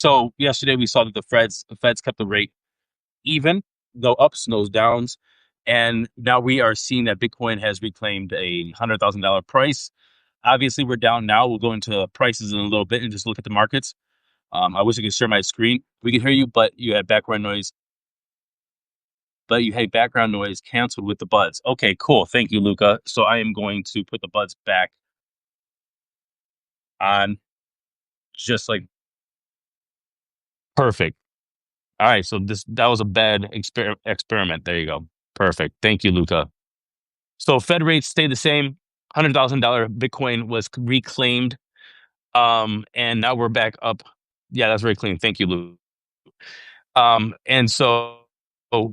So yesterday we saw that the Feds kept the rate even, no ups, no downs, and now we are seeing that Bitcoin has reclaimed a $100,000 price. Obviously, we're down now. We'll go into prices in a little bit and just look at the markets. I wish I could share my screen. We can hear you, but you had background noise. But you had background noise canceled with the buds. Okay, cool. Thank you, Luca. So I am going to put the buds back on, just like perfect. All right, so this that was a bad experiment. There you go. Perfect. Thank you, Luca. So Fed rates stay the same. $100,000 Bitcoin was reclaimed, and now we're back up. Yeah, that's very clean. Thank you, Luca. And so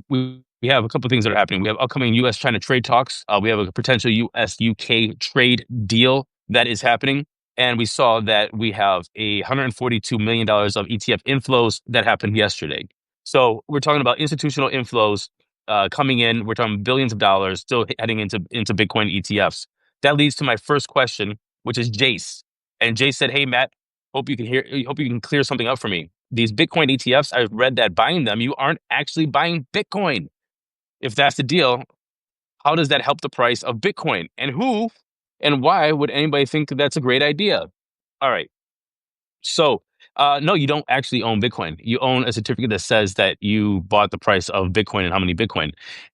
we have a couple of things that are happening. We have upcoming U.S. China trade talks. We have a potential U.S. UK trade deal that is happening. And we saw that we have $142 million of ETF inflows that happened yesterday. So we're talking about institutional inflows coming in. We're talking billions of dollars still heading into Bitcoin ETFs. That leads to my first question, which is Jace. And Jace said, "Hey Matt, hope you can clear something up for me. These Bitcoin ETFs, I've read that buying them, you aren't actually buying Bitcoin. If that's the deal, how does that help the price of Bitcoin? And who and why would anybody think that that's a great idea?" All right. So, no, you don't actually own Bitcoin. You own a certificate that says that you bought the price of Bitcoin and how many Bitcoin.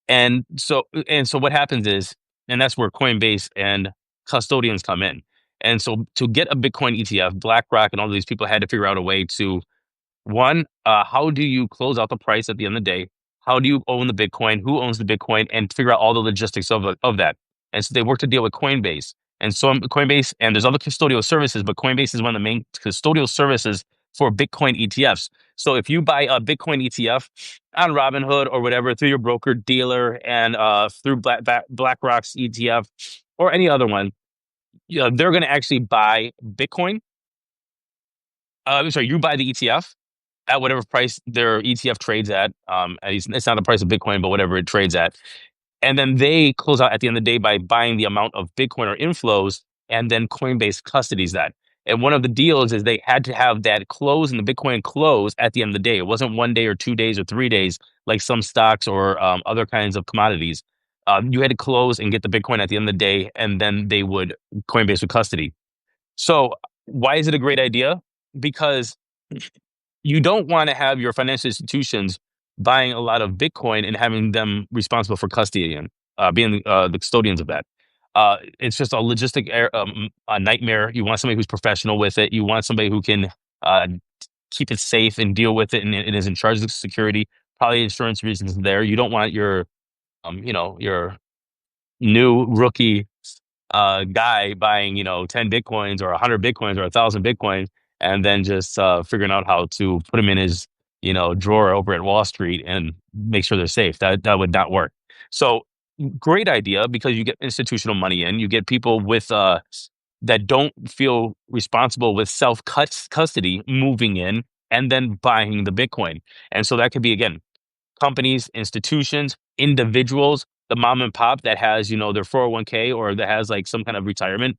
And so what happens is, and that's where Coinbase and custodians come in. And so to get a Bitcoin ETF, BlackRock and all these people had to figure out a way to, one, how do you close out the price at the end of the day? How do you own the Bitcoin? Who owns the Bitcoin? And figure out all the logistics of that. And so they work to deal with Coinbase. And so Coinbase, and there's other custodial services, but Coinbase is one of the main custodial services for Bitcoin ETFs. So if you buy a Bitcoin ETF on Robinhood or whatever through your broker dealer and through BlackRock's ETF or any other one, they're going to actually buy Bitcoin. I'm sorry, you buy the ETF at whatever price their ETF trades at. It's not the price of Bitcoin, but whatever it trades at. And then they close out at the end of the day by buying the amount of Bitcoin or inflows, and then Coinbase custodies that. And one of the deals is they had to have that close and the Bitcoin close at the end of the day. It wasn't 1 day or 2 days or 3 days like some stocks or other kinds of commodities. You had to close and get the Bitcoin at the end of the day, and then Coinbase would custody. So why is it a great idea? Because you don't want to have your financial institutions buying a lot of Bitcoin and having them responsible for custodian, being the custodians of that. It's just a a nightmare. You want somebody who's professional with it. You want somebody who can uh, keep it safe and deal with it, and is in charge of the security. Probably insurance reasons there. You don't want your new rookie guy buying 10 Bitcoins or 100 Bitcoins or 1,000 Bitcoin, and then just figuring out how to put them in his drawer over at Wall Street and make sure they're safe. That would not work. So great idea, because you get institutional money in, you get people with that don't feel responsible with self custody moving in and then buying the Bitcoin. And so that could be, again, companies, institutions, individuals, the mom and pop that has, their 401k, or that has like some kind of retirement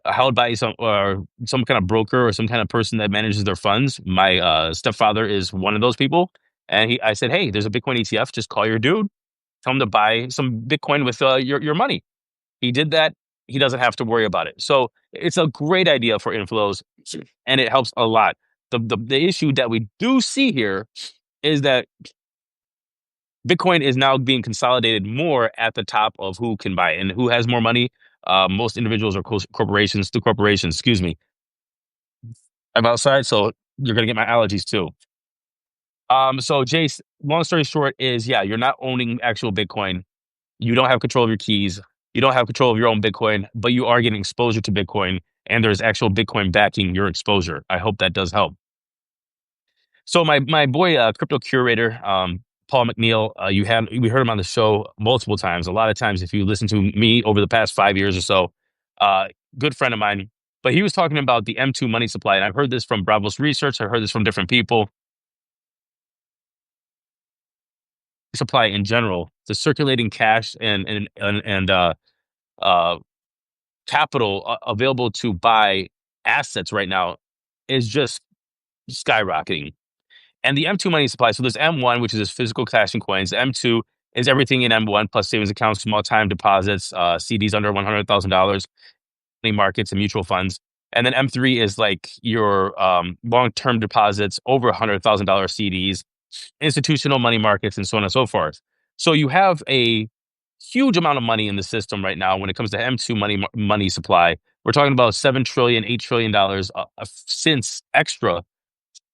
held by some kind of broker or some kind of person that manages their funds. My stepfather is one of those people. And I said, "Hey, there's a Bitcoin ETF. Just call your dude. Tell him to buy some Bitcoin with your money." He did that. He doesn't have to worry about it. So it's a great idea for inflows, and it helps a lot. The issue that we do see here is that Bitcoin is now being consolidated more at the top of who can buy it and who has more money. Most individuals or corporations, through corporations, excuse me. I'm outside, so you're gonna get my allergies too. So Jace, long story short is, yeah, you're not owning actual Bitcoin. You don't have control of your keys. You don't have control of your own Bitcoin, but you are getting exposure to Bitcoin, and there's actual Bitcoin backing your exposure. I hope that does help. So my boy, crypto curator, Paul McNeil, we heard him on the show multiple times. A lot of times, if you listen to me over the past 5 years or so, uh, good friend of mine. But he was talking about the M2 money supply, and I've heard this from Bravos Research. I've heard this from different people. Supply in general, the circulating cash and uh, capital available to buy assets right now is just skyrocketing. And the M2 money supply, so there's M1, which is this physical cash and coins. M2 is everything in M1 plus savings accounts, small time deposits, CDs under $100,000, money markets and mutual funds. And then M3 is like your long-term deposits over $100,000 CDs, institutional money markets, and so on and so forth. So you have a huge amount of money in the system right now when it comes to M2 money supply. We're talking about 7 trillion, $8 trillion since extra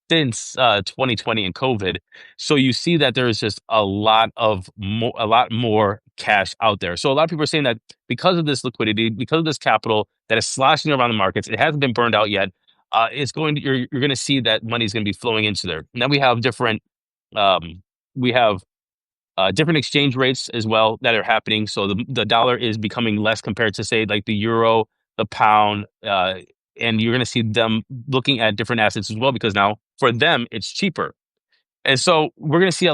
since 2020 and COVID. So you see that there is just a lot more cash out there. So a lot of people are saying that because of this liquidity, because of this capital that is sloshing around the markets, it hasn't been burned out yet. It's going to, you're going to see that money is going to be flowing into there. Now um, we have different exchange rates as well that are happening. So the dollar is becoming less compared to say like the euro, the pound, and you're going to see them looking at different assets as well because now for them it's cheaper. And so we're going to see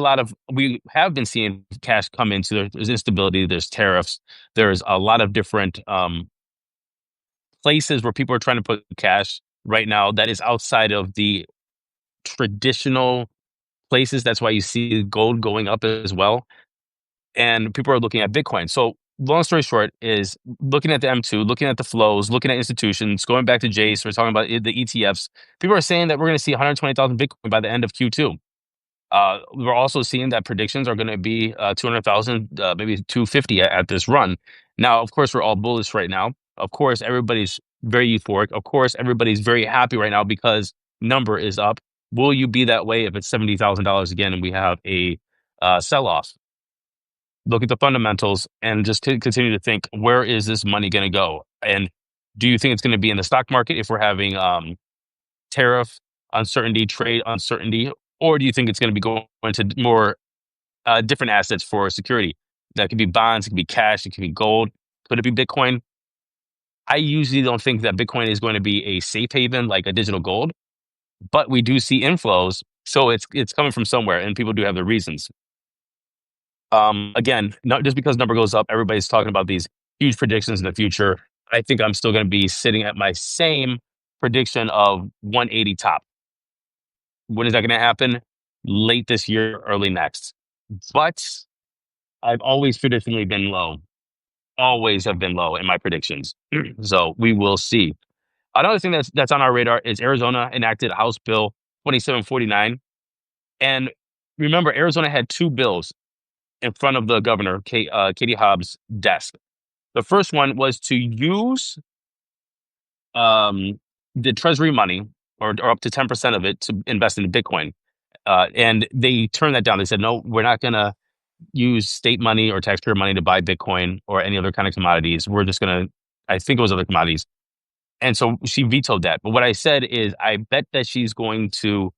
we have been seeing cash come into there's instability, there's tariffs, there's a lot of different places where people are trying to put cash right now that is outside of the traditional places. That's why you see gold going up as well and people are looking at Bitcoin. So long story short is looking at the M2, looking at the flows, looking at institutions, going back to Jace, we're talking about the ETFs. People are saying that we're going to see 120,000 Bitcoin by the end of Q2. We're also seeing that predictions are going to be 200,000, maybe 250 at this run. Now, of course, we're all bullish right now. Of course, everybody's very euphoric. Of course, everybody's very happy right now because number is up. Will you be that way if it's $70,000 again and we have a sell off? Look at the fundamentals and just continue to think, where is this money going to go? And do you think it's going to be in the stock market if we're having tariff uncertainty, trade uncertainty, or do you think it's going to be going into more different assets for security? That could be bonds, it could be cash, it could be gold, could it be Bitcoin? I usually don't think that Bitcoin is going to be a safe haven like a digital gold, but we do see inflows, so it's coming from somewhere, and people do have their reasons. Again, not just because number goes up, everybody's talking about these huge predictions in the future. I think I'm still going to be sitting at my same prediction of 180 top. When is that going to happen? Late this year, early next. But I've always traditionally been low, always have been low in my predictions. So we will see. Another thing that's on our radar is Arizona enacted House Bill 2749. And remember, Arizona had two bills in front of the governor, Katie Hobbs' desk. The first one was to use the Treasury money or up to 10% of it to invest in Bitcoin. And they turned that down. They said, no, we're not going to use state money or taxpayer money to buy Bitcoin or any other kind of commodities. We're just going to, I think it was other commodities. And so she vetoed that. But what I said is, I bet that she's going to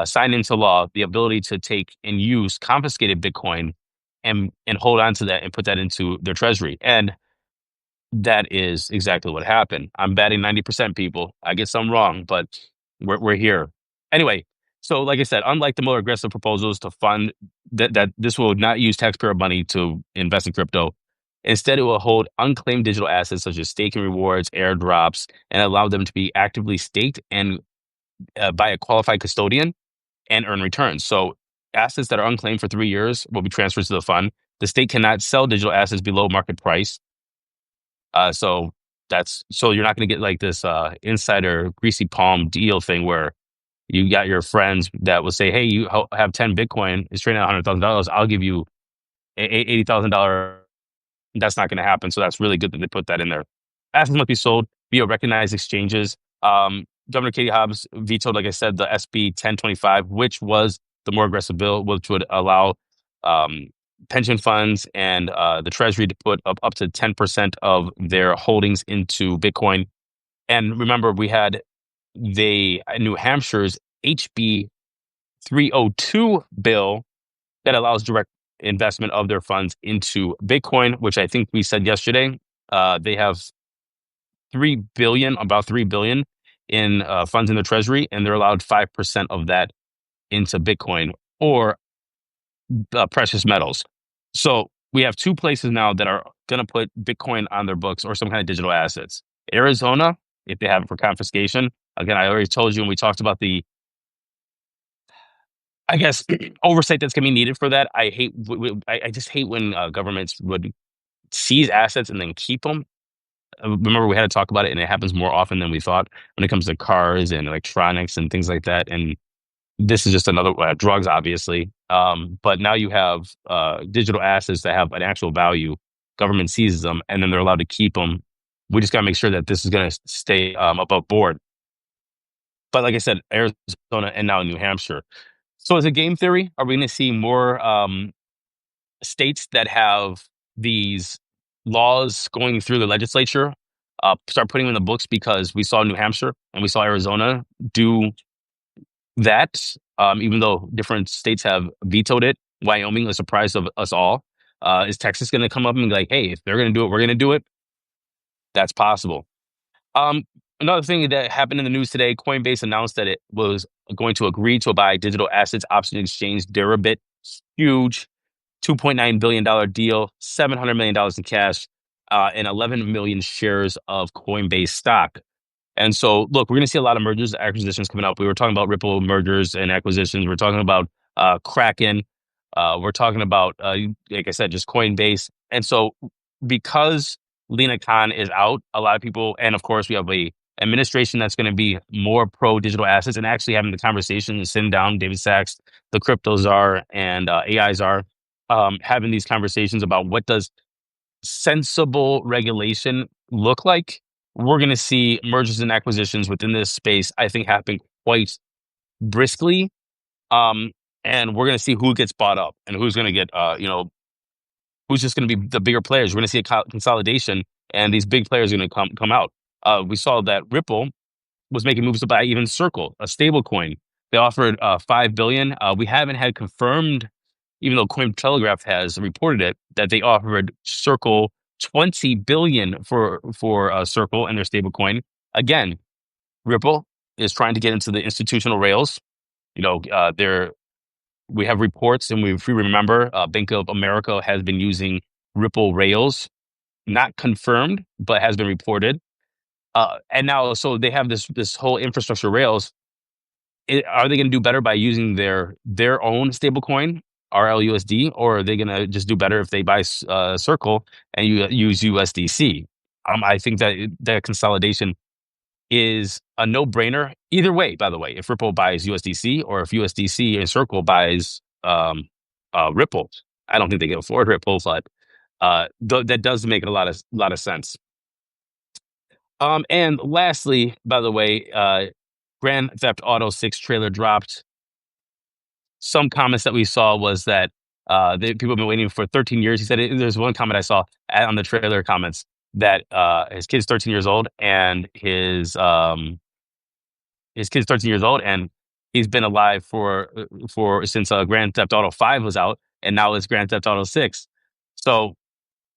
sign into law the ability to take and use confiscated Bitcoin and hold on to that and put that into their treasury. And that is exactly what happened. I'm batting 90% people. I get some wrong, but we're here. Anyway, so like I said, unlike the more aggressive proposals to fund that this will not use taxpayer money to invest in crypto. Instead, it will hold unclaimed digital assets such as staking rewards, airdrops, and allow them to be actively staked and by a qualified custodian and earn returns. So assets that are unclaimed for 3 years will be transferred to the fund. The state cannot sell digital assets below market price. So so you're not going to get like this insider greasy palm deal thing where you got your friends that will say, "Hey, you have 10 Bitcoin, it's trading at $100,000. I'll give you $80,000." That's not going to happen. So that's really good that they put that in there. Assets must be sold via recognized exchanges. Governor Katie Hobbs vetoed, like I said, the SB 1025, which was the more aggressive bill, which would allow um, pension funds and the Treasury to put up to 10% of their holdings into Bitcoin. And remember, we had the New Hampshire's HB 302 bill that allows direct investment of their funds into Bitcoin, which I think we said yesterday. They have 3 billion, about 3 billion in funds in the treasury, and they're allowed 5% of that into Bitcoin or precious metals. So we have two places now that are going to put Bitcoin on their books or some kind of digital assets. Arizona, if they have it for confiscation. Again, I already told you when we talked about the I guess oversight that's gonna be needed for that. I hate I just hate when governments would seize assets and then keep them. Remember we had to talk about it, and it happens more often than we thought when it comes to cars and electronics and things like that. And this is just another drugs, obviously. But now you have digital assets that have an actual value. Government seizes them, and then they're allowed to keep them. We just got to make sure that this is going to stay above board. But like I said, Arizona and now New Hampshire. So as a game theory, are we going to see more states that have these laws going through the legislature start putting them in the books because we saw New Hampshire and we saw Arizona do that, even though different states have vetoed it. Wyoming, a surprise of us all. Is Texas going to come up and be like, hey, if they're going to do it, we're going to do it? That's possible. Um, Another thing that happened in the news today, Coinbase announced that it was going to agree to buy digital assets option exchange Deribit. Huge $2.9 billion deal, $700 million in cash, and 11 million shares of Coinbase stock. And so, look, we're going to see a lot of mergers, acquisitions coming up. We were talking about Ripple mergers and acquisitions. We're talking about Kraken. We're talking about, like I said, just Coinbase. And so, because Lena Khan is out, a lot of people, and of course, we have a administration that's going to be more pro digital assets and actually having the conversation and sitting down, David Sachs, the crypto czar, and AI czar, having these conversations about what does sensible regulation look like. We're going to see mergers and acquisitions within this space, I think, happen quite briskly. Um, and we're going to see who gets bought up and who's going to get, who's just going to be the bigger players. We're going to see a consolidation, and these big players are going to come out. We saw that Ripple was making moves to buy even Circle, a stable coin. They offered 5 billion. We haven't had confirmed, even though Cointelegraph has reported it, that they offered Circle 20 billion for Circle and their stable coin. Again, Ripple is trying to get into the institutional rails. They're we have reports, and if we remember, Bank of America has been using Ripple rails, not confirmed, but has been reported. And now, so they have this whole infrastructure rails. Are they going to do better by using their own stablecoin, RLUSD, or are they going to just do better if they buy Circle and you use USDC? I think that consolidation is a no-brainer either way. By the way, if Ripple buys USDC or if USDC and Circle buys Ripple, I don't think they can afford Ripple, but that does make a lot of sense. And lastly, by the way, Grand Theft Auto 6 trailer dropped. Some comments that we saw was that people have been waiting for 13 years. He said there's one comment I saw on the trailer comments that his kid's 13 years old and his kid's 13 years old and he's been alive for since Grand Theft Auto 5 was out, and now it's Grand Theft Auto 6. So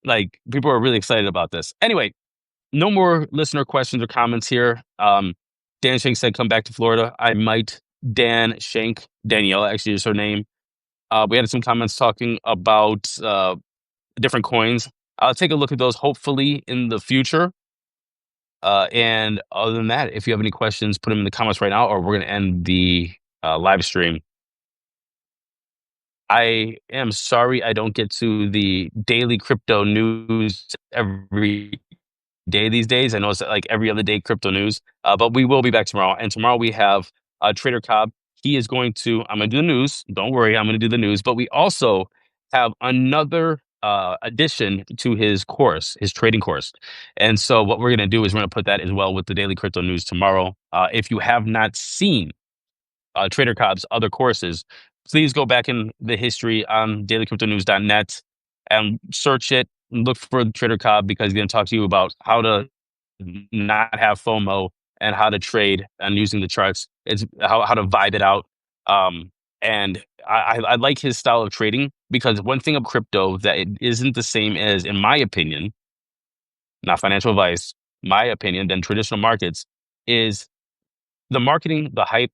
like people are really excited about this. Anyway, no more listener questions or comments here. Dan Shank said, come back to Florida. I might. Dan Shank, Danielle actually is her name. We had some comments talking about different coins. I'll take a look at those hopefully in the future. And other than that, if you have any questions, put them in the comments right now, or we're going to end the live stream. I am sorry I don't get to the daily crypto news every day these days. I know it's like every other day crypto news, but we will be back tomorrow. And tomorrow we have Trader Cobb. He is going to, I'm going to do the news. Don't worry, I'm going to do the news. But we also have another addition to his course, his trading course. And so what we're going to do is we're going to put that as well with the daily crypto news tomorrow. If you have not seen Trader Cobb's other courses, please go back in the history on dailycryptonews.net and search it and look for Trader Cobb, because he's going to talk to you about how to not have FOMO and how to trade and using the charts. It's how to vibe it out. And I like his style of trading, because one thing of crypto that it isn't the same as, in my opinion, not financial advice, my opinion, than traditional markets is the marketing, the hype,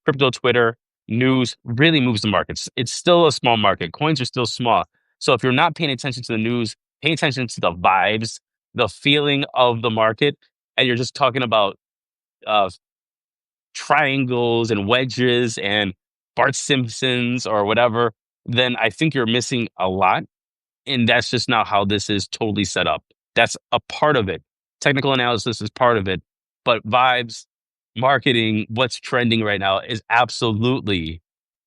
crypto Twitter, news really moves the markets. It's still a small market. Coins are still small. So if you're not paying attention to the news, pay attention to the vibes, the feeling of the market, and you're just talking about uh, triangles and wedges and Bart Simpsons or whatever, then I think you're missing a lot. And that's just not how this is totally set up. That's a part of it. Technical analysis is part of it, but vibes, marketing, what's trending right now is absolutely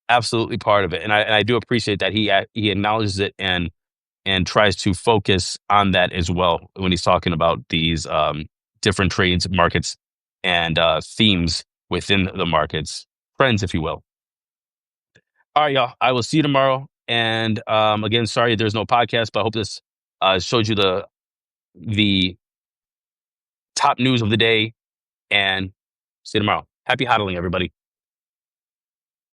part of it. And I do appreciate that he acknowledges it and tries to focus on that as well when he's talking about these different trades, markets, and themes within the markets, trends, if you will. All right, y'all. I will see you tomorrow. And again, sorry there's no podcast, but I hope this showed you the top news of the day. And see you tomorrow. Happy hodling, everybody.